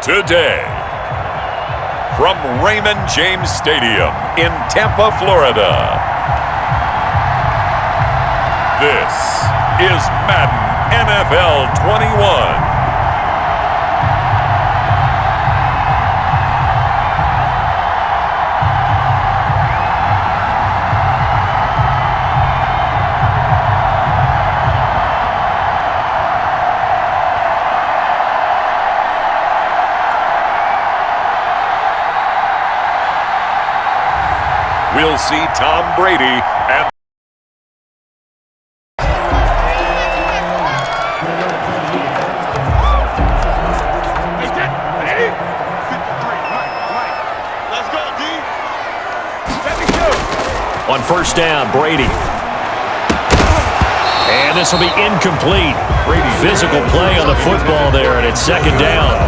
today. From Raymond James Stadium in Tampa, Florida, this is Madden NFL 21. We'll see Tom Brady and on first down, Brady. And this will be incomplete. Physical play on the football there, and it's second down.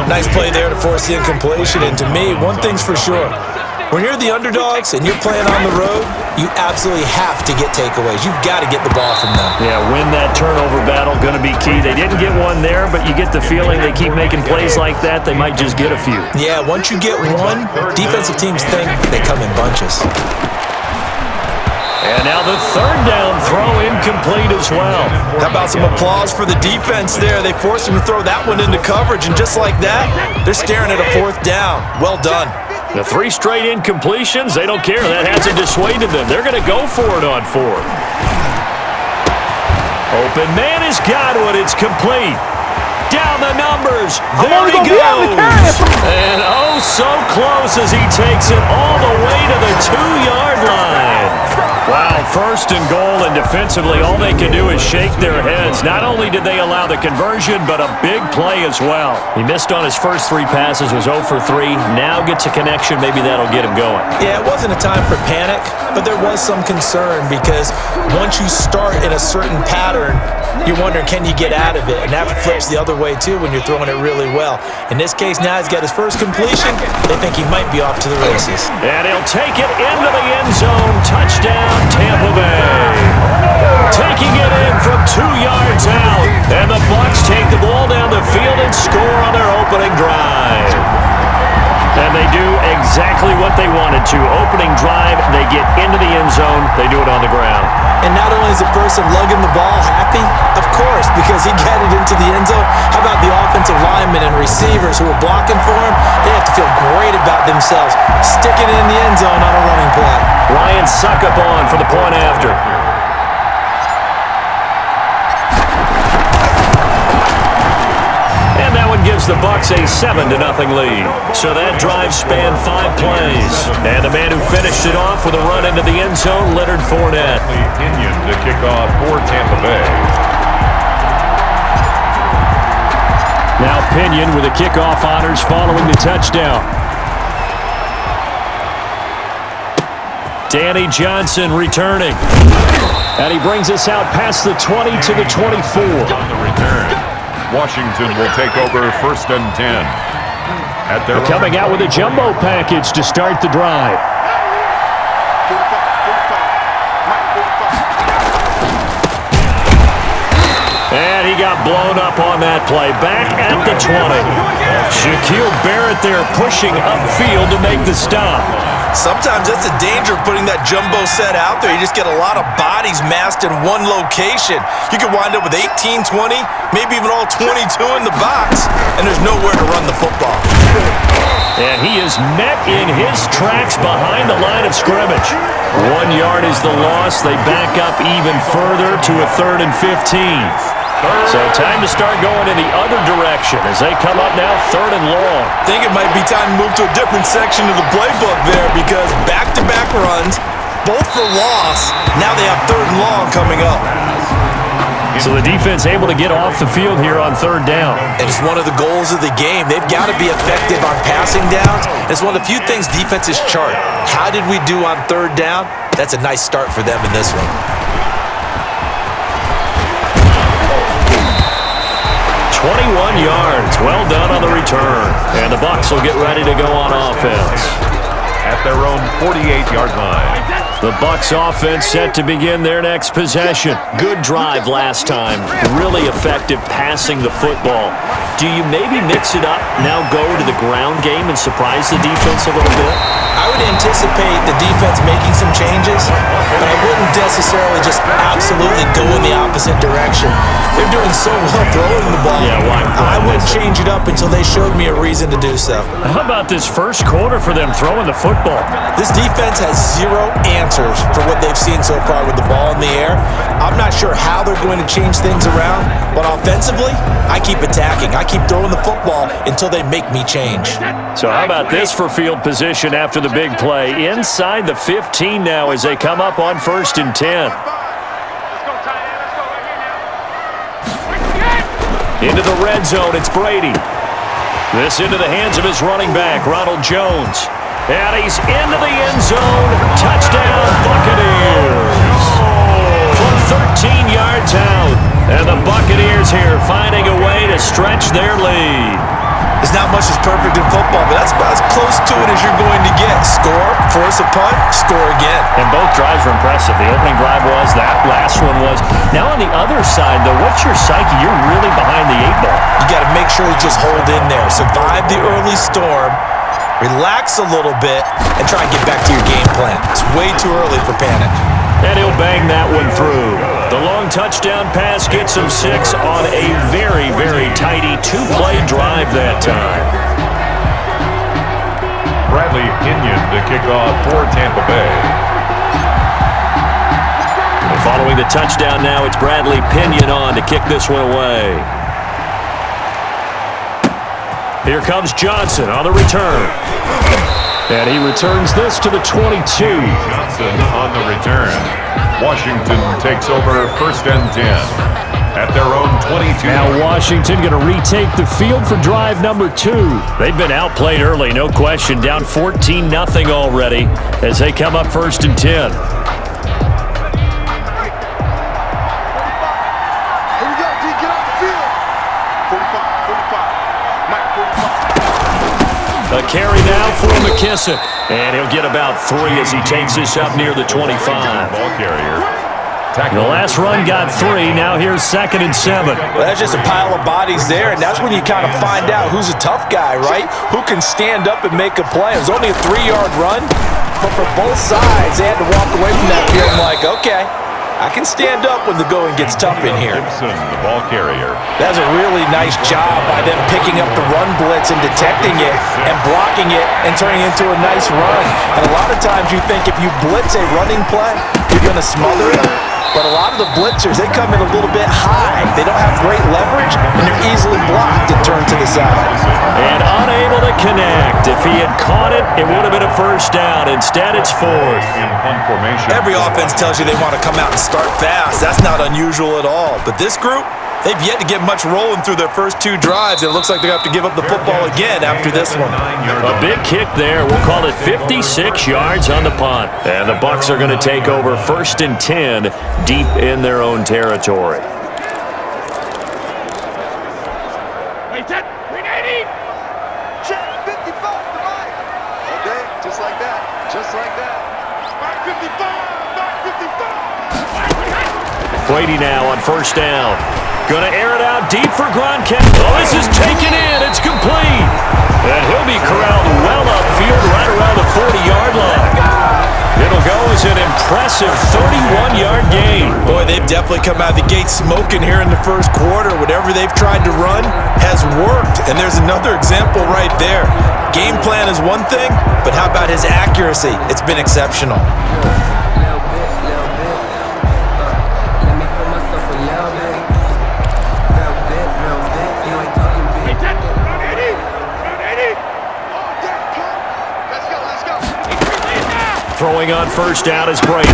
Nice play there to force the incompletion. And to me, one thing's for sure. When you're the underdogs and you're playing on the road, you absolutely have to get takeaways. You've got to get the ball from them. Yeah, win that turnover battle, going to be key. They didn't get one there, but you get the feeling they keep making plays like that, they might just get a few. Yeah, once you get one, defensive teams think they come in bunches. And now the third down throw incomplete as well. How about some applause for the defense there? They forced him to throw that one into coverage, and just like that, they're staring at a fourth down. Well done. The 3 straight incompletions, they don't care. That hasn't dissuaded them. They're going to go for it on 4th. Open man has got one. It's complete. Down the numbers. There he goes. And oh, so close as he takes it all the way to the 2-yard line. Wow, first and goal, and defensively, all they can do is shake their heads. Not only did they allow the conversion, but a big play as well. He missed on his first 3 passes, was 0 for 3. Now gets a connection. Maybe that'll get him going. Yeah, it wasn't a time for panic, but there was some concern because once you start in a certain pattern, you're wondering, can you get out of it? And that flips the other way, too, when you're throwing it really well. In this case, now he's got his first completion. They think he might be off to the races. And he'll take it into the end zone. Touchdown, Tampa Bay. Taking it in from 2 yards out. And the Bucs take the ball down the field and score on their opening drive. And they do exactly what they wanted to. Opening drive, they get into the end zone. They do it on the ground. And not only is the person lugging the ball happy, of course, because he got it into the end zone. How about the offensive linemen and receivers who are blocking for him? They have to feel great about themselves, sticking it in the end zone on a running play. Ryan Suckup on for the point after. And that one gives the Bucs a 7-0 lead. So that drive spanned 5 plays. And the man who finished it off with a run into the end zone, Leonard Fournette. Pinion to kick off for Tampa Bay. Now Pinion with the kickoff honors following the touchdown. Danny Johnson returning. And he brings us out past the 20 to the 24. On the return, Washington will take over 1st and 10. At their coming out with a jumbo package to start the drive. And he got blown up on that play. Back at the 20. Shaquille Barrett there pushing upfield to make the stop. Sometimes that's the danger of putting that jumbo set out there. You just get a lot of bodies massed in one location. You could wind up with 18, 20, maybe even all 22 in the box, and there's nowhere to run the football. And he is met in his tracks behind the line of scrimmage. 1 yard is the loss. They back up even further to a 3rd and 15. So time to start going in the other direction as they come up now 3rd and long. I think it might be time to move to a different section of the playbook there because back-to-back runs, both for loss. Now they have 3rd and long coming up. So the defense able to get off the field here on 3rd down. And it's one of the goals of the game. They've got to be effective on passing downs. It's one of the few things defenses chart. How did we do on 3rd down? That's a nice start for them in this one. 21 yards. Well done on the return. And the Bucs will get ready to go on offense. at their own 48-yard line. The Bucs offense set to begin their next possession. Good drive last time. Really effective passing the football. Do you maybe mix it up, now go to the ground game and surprise the defense a little bit? I would anticipate the defense making some changes, but I wouldn't necessarily just absolutely go in the opposite direction. They're doing so well throwing the ball. Yeah, I wouldn't change it up until they showed me a reason to do so. How about this first quarter for them throwing the football? This defense has zero answers for what they've seen so far with the ball in the air. I'm not sure how they're going to change things around, but offensively, I keep attacking. I keep throwing the football until they make me change. So how about this for field position after the big play? Inside the 15 now as they come up on 1st and 10. Into the red zone, it's Brady. This into the hands of his running back, Ronald Jones. And he's into the end zone. Touchdown, Buccaneers. From 13 yards out. And the Buccaneers here finding a way to stretch their lead. There's not much that's perfect in football, but that's about as close to it as you're going to get. Score, force a punt, score again. And both drives were impressive. The opening drive was, that last one was. Now on the other side, though, what's your psyche? You're really behind the 8-ball. You got to make sure you just hold in there. Survive the early storm, relax a little bit, and try and get back to your game plan. It's way too early for panic. And he'll bang that one through. The long touchdown pass gets him 6 on a very, very tidy 2-play drive that time. Bradley Pinion to kick off for Tampa Bay. And following the touchdown now, it's Bradley Pinion on to kick this one away. Here comes Johnson on the return. And he returns this to the 22. Johnson on the return. Washington takes over 1st and 10 at their own 22. Now Washington going to retake the field for drive number 2. They've been outplayed early, no question. Down 14-0 already as they come up 1st and 10. A carry now for McKissick. And he'll get about 3 as he takes this up near the 25. Ball carrier. The last run got 3. Now here's 2nd and 7. Well, that's just a pile of bodies there, and that's when you kind of find out who's a tough guy, right? Who can stand up and make a play. It was only a 3-yard run, but for both sides, they had to walk away from that feeling like, okay, I can stand up when the going gets tough in here. Gibson, the ball carrier. That's a really nice job by them picking up the run blitz and detecting it and blocking it and turning it into a nice run. And a lot of times you think if you blitz a running play, you're going to smother it. But a lot of the blitzers, they come in a little bit high. They don't have great leverage, and they're easily blocked and turned to the side. And unable to connect. If he had caught it, it would have been a 1st down. Instead, it's 4th. In punt formation. Every offense tells you they want to come out and start fast. That's not unusual at all. But this group, they've yet to get much rolling through their first 2 drives. It looks like they're going to have to give up the football again after this one. A big kick there. We'll call it 56 yards on the punt. And the Bucs are going to take over 1st and 10 deep in their own territory. Hey, 10, 380. Check 55 to right. Okay, just like that. Just like that. Back 55. Back 55. Brady now on 1st down. Going to air it out deep for Gronkowski. Oh, this is taken in. It's complete. And he'll be corralled well upfield right around the 40-yard line. It'll go as an impressive 31-yard gain. Boy, they've definitely come out of the gate smoking here in the first quarter. Whatever they've tried to run has worked. And there's another example right there. Game plan is one thing, but how about his accuracy? It's been exceptional. Throwing on 1st down is Brady.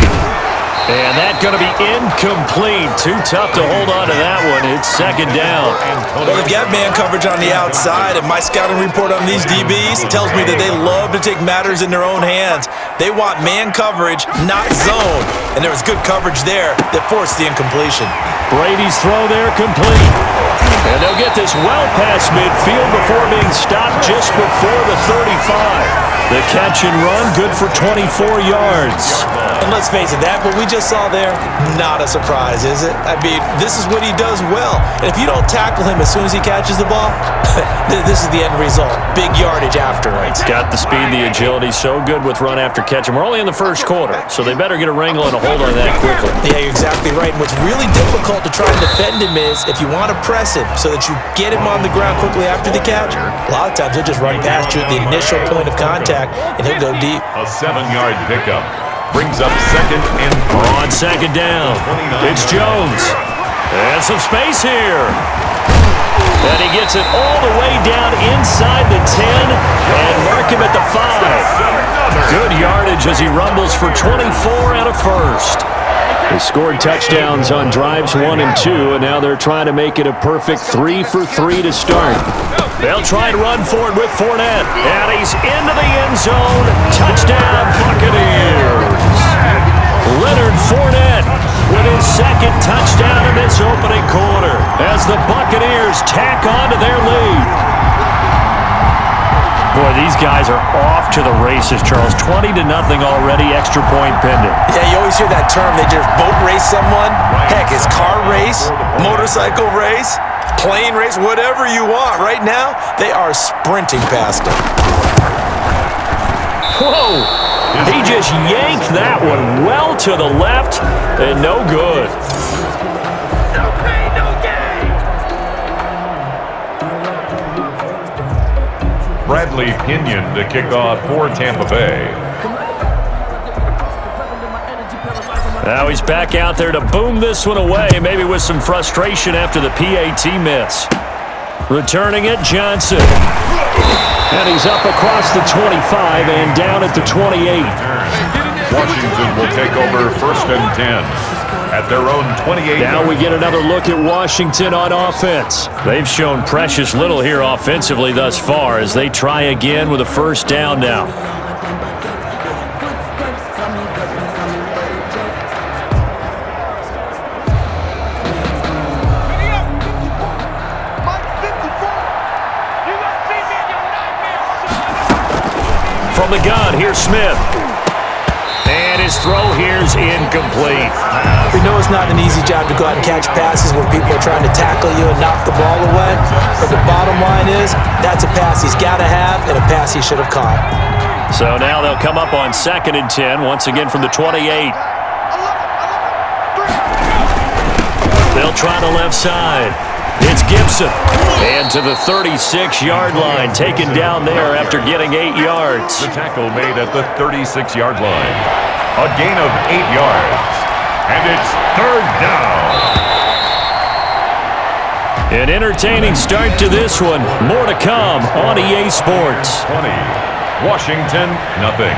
And that's going to be incomplete. Too tough to hold on to that one. It's 2nd down. Well, they've got man coverage on the outside, and my scouting report on these DBs tells me that they love to take matters in their own hands. They want man coverage, not zone. And there was good coverage there that forced the incompletion. Brady's throw there complete. And they'll get this well past midfield before being stopped just before the 35. The catch and run, good for 24 yards. And let's face it, that what we just saw there, not a surprise, is it? I mean, this is what he does well. And if you don't tackle him as soon as he catches the ball, this is the end result. Big yardage afterwards. Got the speed, the agility, so good with run after catch. And we're only in the first quarter, so they better get a wrangle and a hold on that quickly. Yeah, you're exactly right. And what's really difficult to try and defend him is if you want to press him so that you get him on the ground quickly after the catch, a lot of times he'll just run past you at the initial point of contact, and he'll go deep. A 7-yard pickup brings up 2nd and 3. On 2nd down, it's Jones. And some space here. And he gets it all the way down inside the 10 and mark him at the 5. Good yardage as he rumbles for 24 and a first. They scored touchdowns on drives 1 and 2, and now they're trying to make it a perfect 3 for 3 to start. They'll try and run for it with Fournette, and he's into the end zone. Touchdown, Buccaneers. Leonard Fournette with his 2nd touchdown in this opening quarter as the Buccaneers tack on to their lead. Boy, these guys are off to the races, Charles. 20-0 already, extra point pending. Yeah, you always hear that term. They just boat race someone. Heck, it's car race, motorcycle race, plane race, whatever you want. Right now, they are sprinting past him. Whoa! He just yanked that one well to the left and no good. Bradley Pinion to kick off for Tampa Bay. Now he's back out there to boom this one away, maybe with some frustration after the PAT miss. Returning it, Johnson. And he's up across the 25 and down at the 28. Washington will take over 1st and 10 at their own 28. Now we get another look at Washington on offense. They've shown precious little here offensively thus far as they try again with a 1st down now. From the gun, here's Smith. And his throw here's incomplete. We know it's not an easy job to go out and catch passes when people are trying to tackle you and knock the ball away. But the bottom line is, that's a pass he's got to have and a pass he should have caught. So now they'll come up on 2nd and 10, once again from the 28. They'll try the left side. It's Gibson. And to the 36-yard line, taken down there after getting 8 yards. The tackle made at the 36-yard line. A gain of 8 yards. And it's 3rd down. An entertaining start to this one. More to come on EA Sports. 20. Washington, nothing.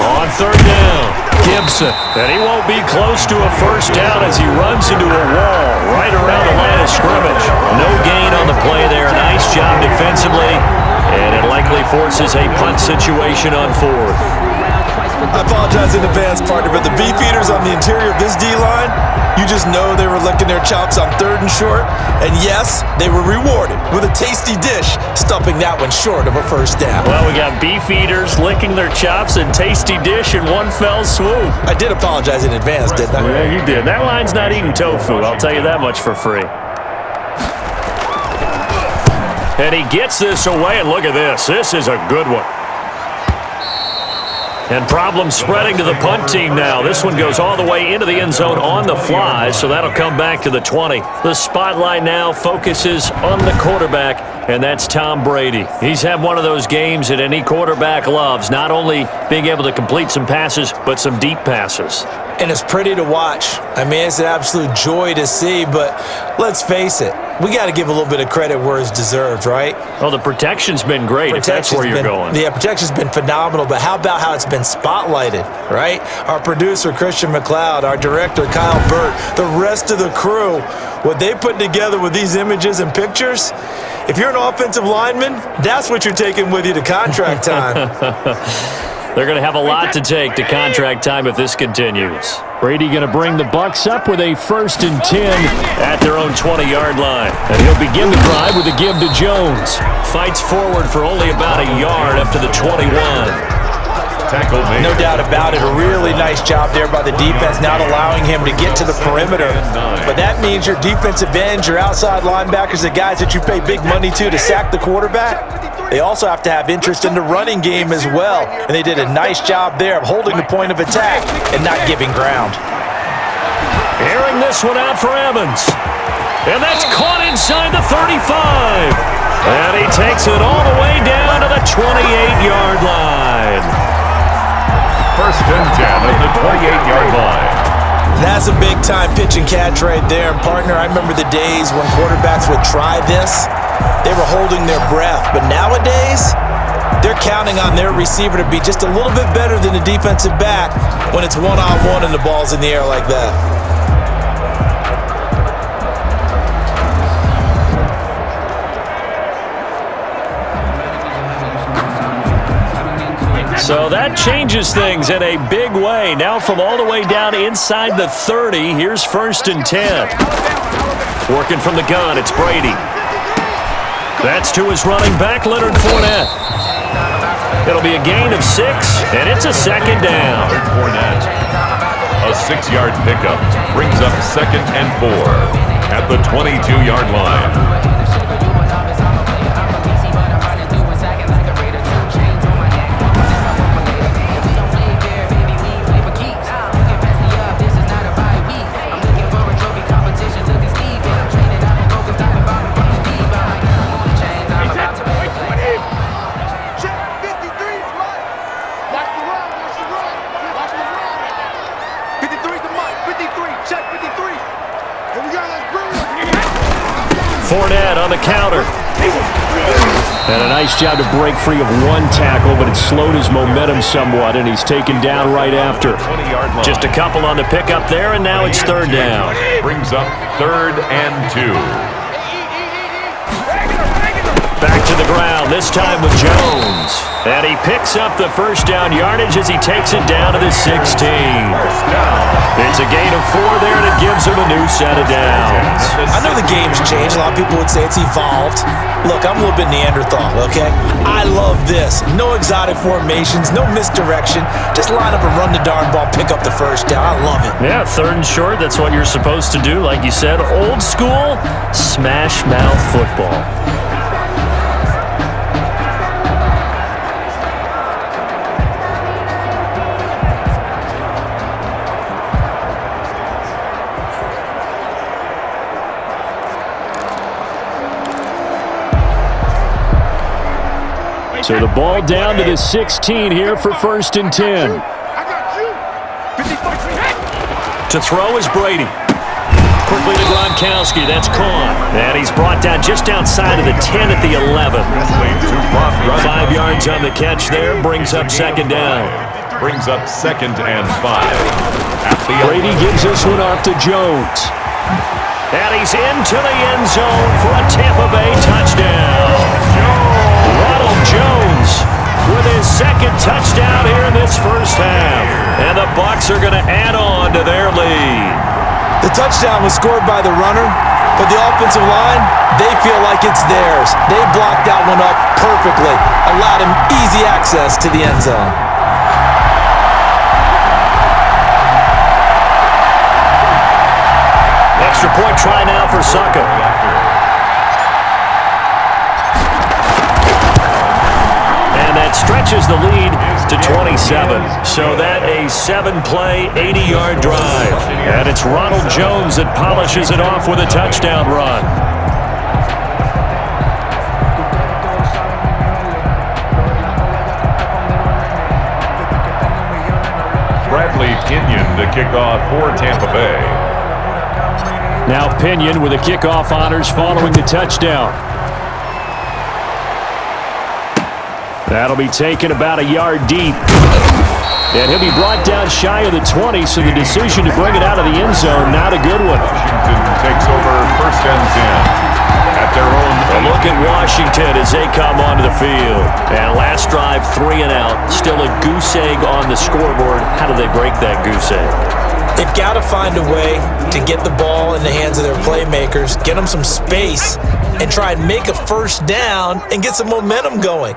On 3rd down, Gibson. And he won't be close to a 1st down as he runs into a wall right around the line of scrimmage. No gain on the play there. Nice job defensively. And it likely forces a punt situation on 4th. I apologize in advance, partner, but the beefeaters on the interior of this D-line, you just know they were licking their chops on 3rd and short. And yes, they were rewarded with a tasty dish, stuffing that one short of a 1st down. Well, we got beefeaters licking their chops and tasty dish in one fell swoop. I did apologize in advance, didn't I? Yeah, you did. That line's not eating tofu, I'll tell you that much for free. And he gets this away, and look at this. This is a good one. And problems spreading to the punt team now. This one goes all the way into the end zone on the fly, so that'll come back to the 20. The spotlight now focuses on the quarterback, and that's Tom Brady. He's had one of those games that any quarterback loves, not only being able to complete some passes, but some deep passes. And it's pretty to watch. I mean, it's an absolute joy to see, but let's face it. we got to give a little bit of credit where it's deserved, right? Well, the protection's been great, if that's where you're going. Yeah, protection's been phenomenal, but how about how it's been spotlighted, right? Our producer, Christian McLeod, our director, Kyle Burt, the rest of the crew, what they put together with these images and pictures, if you're an offensive lineman, that's what you're taking with you to contract time. They're going to have a lot to take to contract time if this continues. Brady going to bring the Bucs up with a 1st and 10 at their own 20-yard line. And he'll begin the drive with a give to Jones. Fights forward for only about a yard up to the 21. Tackle made. No doubt about it. A really nice job there by the defense, not allowing him to get to the perimeter. But that means your defensive ends, your outside linebackers, the guys that you pay big money to sack the quarterback, they also have to have interest in the running game as well. And they did a nice job there of holding the point of attack and not giving ground. Airing this one out for Evans. And that's caught inside the 35. And he takes it all the way down to the 28-yard line. 1st and 10 at the 28-yard line. That's a big-time pitch and catch right there. And, partner, I remember the days when quarterbacks would try this. They were holding their breath. But nowadays, they're counting on their receiver to be just a little bit better than the defensive back when it's one-on-one and the ball's in the air like that. So that changes things in a big way. Now from all the way down inside the 30, here's 1st and 10. Working from the gun, it's Brady. That's to his running back, Leonard Fournette. It'll be a gain of 6, and it's a 2nd down. Fournette. A 6-yard pickup brings up 2nd and 4 at the 22-yard line. Fournette on the counter. And a nice job to break free of one tackle, but it slowed his momentum somewhat, and he's taken down right after. Just a couple on the pickup there, and now it's 3rd down. Brings up 3rd and 2. Back to the ground, this time with Jones. And he picks up the 1st down yardage as he takes it down to the 16. It's a gain of 4 there, and it gives him a new set of downs. I know the game's changed. A lot of people would say it's evolved. Look, I'm a little bit Neanderthal, okay? I love this. No exotic formations, no misdirection. Just line up and run the darn ball, pick up the 1st down. I love it. Yeah, 3rd and short, that's what you're supposed to do. Like you said, old school, smash mouth football. So the ball down to the 16 here for 1st and 10. To throw is Brady. Quickly to Gronkowski. That's caught. And he's brought down just outside of the 10 at the 11. 5 yards on the catch there. Brings up 2nd down. Brings up 2nd and 5. Brady gives this one off to Jones. And he's into the end zone for a Tampa Bay touchdown. Ronald Jones with his 2nd touchdown here in this 1st half. And the Bucs are going to add on to their lead. The touchdown was scored by the runner, but the offensive line, they feel like it's theirs. They blocked that one up perfectly, allowed him easy access to the end zone. Extra point try now for Saka. And that stretches the lead to 27. So that a 7-play, 80-yard drive. And it's Ronald Jones that polishes it off with a touchdown run. Bradley Pinion to kick off for Tampa Bay. Now Pinion with the kickoff honors following the touchdown. That'll be taken about a yard deep. And he'll be brought down shy of the 20, so the decision to bring it out of the end zone, not a good one. Washington takes over first and 10 at their own. A look at Washington as they come onto the field. And last drive, 3 and out. Still a goose egg on the scoreboard. How do they break that goose egg? They've got to find a way to get the ball in the hands of their playmakers, get them some space, and try and make a first down and get some momentum going.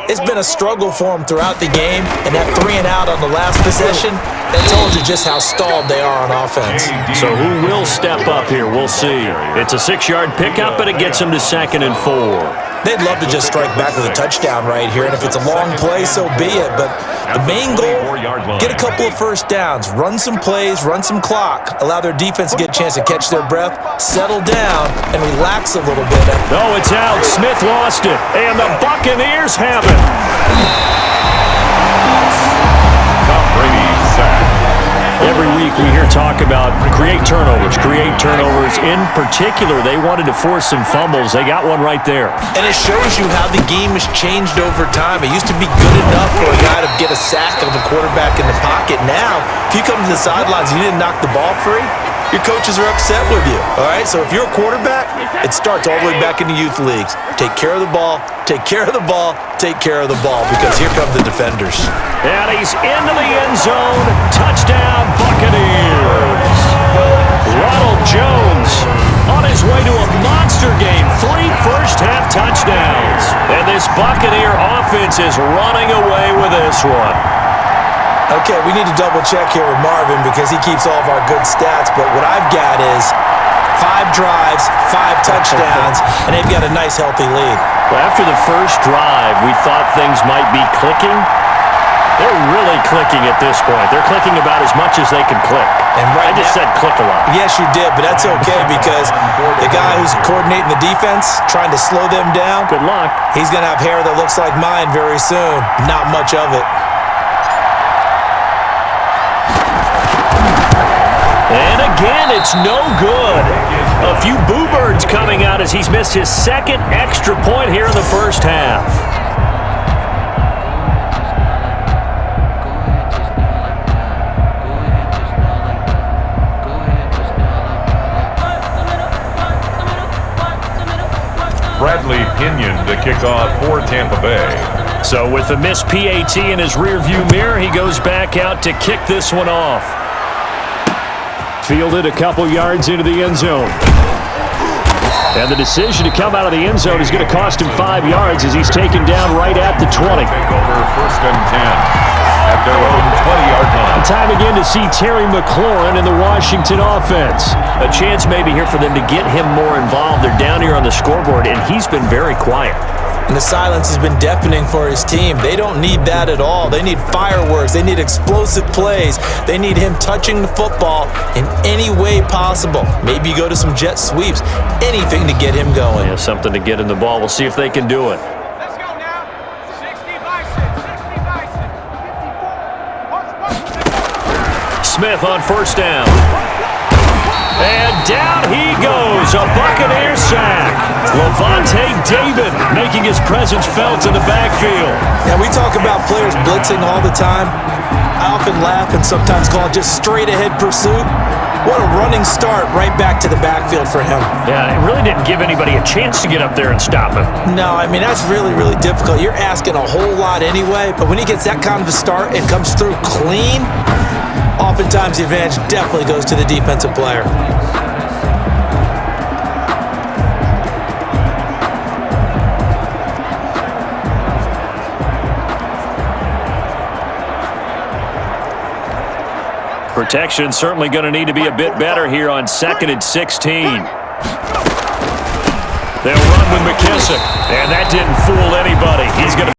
It's been a struggle for them throughout the game, and that 3 and out on the last possession, that told you just how stalled they are on offense. So who will step up here? We'll see. It's a 6-yard pickup, but it gets them to 2nd and 4. They'd love to just strike back with a touchdown right here, and if it's a long play, so be it. But the main goal, get a couple of first downs, run some plays, run some clock, allow their defense to get a chance to catch their breath, settle down, and relax a little bit. Oh, it's out. Smith lost it, and the Buccaneers have it. Tom Brady sacked. Every week we hear talk about create turnovers. In particular, they wanted to force some fumbles. They got one right there. And it shows you how the game has changed over time. It used to be good enough for a guy to get a sack of a quarterback in the pocket. Now, if you come to the sidelines and you didn't knock the ball free, your coaches are upset with you, all right? So if you're a quarterback, it starts all the way back in the youth leagues. Take care of the ball, take care of the ball, take care of the ball, because here come the defenders. And he's into the end zone. Touchdown, Buccaneers. Ronald Jones on his way to a monster game. 3 first-half touchdowns. And this Buccaneer offense is running away with this one. Okay, we need to double-check here with Marvin because he keeps all of our good stats, but what I've got is 5 drives, 5 touchdowns, and they've got a nice, healthy lead. Well, after the first drive, we thought things might be clicking. They're really clicking at this point. They're clicking about as much as they can click. And right I just said click a lot. Yes, you did, but that's okay because the guy who's coordinating the defense, trying to slow them down, Good luck. he's going to have hair that looks like mine very soon. Not much of it. And again, it's no good. A few boo birds coming out as he's missed his 2nd extra point here in the first half. Bradley Pinion to kick off for Tampa Bay. So with the missed PAT in his rearview mirror, he goes back out to kick this one off. Fielded a couple yards into the end zone. And the decision to come out of the end zone is going to cost him 5 yards as he's taken down right at the 20. Take over first and 10 at their own 20-yard line. Time again to see Terry McLaurin in the Washington offense. A chance maybe here for them to get him more involved. They're down here on the scoreboard, and he's been very quiet. And the silence has been deafening for his team. They don't need that at all. They need fireworks. They need explosive plays. They need him touching the football in any way possible. Maybe go to some jet sweeps. Anything to get him going. Yeah, something to get in the ball. We'll see if they can do it. Let's go now. 60 Bison. 60 Bison. 54. Smith on first down. And down he goes. A Buccaneer sack. Levante David making his presence felt in the backfield. Now, we talk about players blitzing all the time. I often laugh and sometimes call it just straight-ahead pursuit. What a running start right back to the backfield for him. Yeah, it really didn't give anybody a chance to get up there and stop him. No, I mean, that's really, really difficult. You're asking a whole lot anyway, but when he gets that kind of a start and comes through clean, oftentimes the advantage definitely goes to the defensive player. Protection certainly going to need to be a bit better here on 2nd and 16. They'll run with McKissick, and that didn't fool anybody. He's going to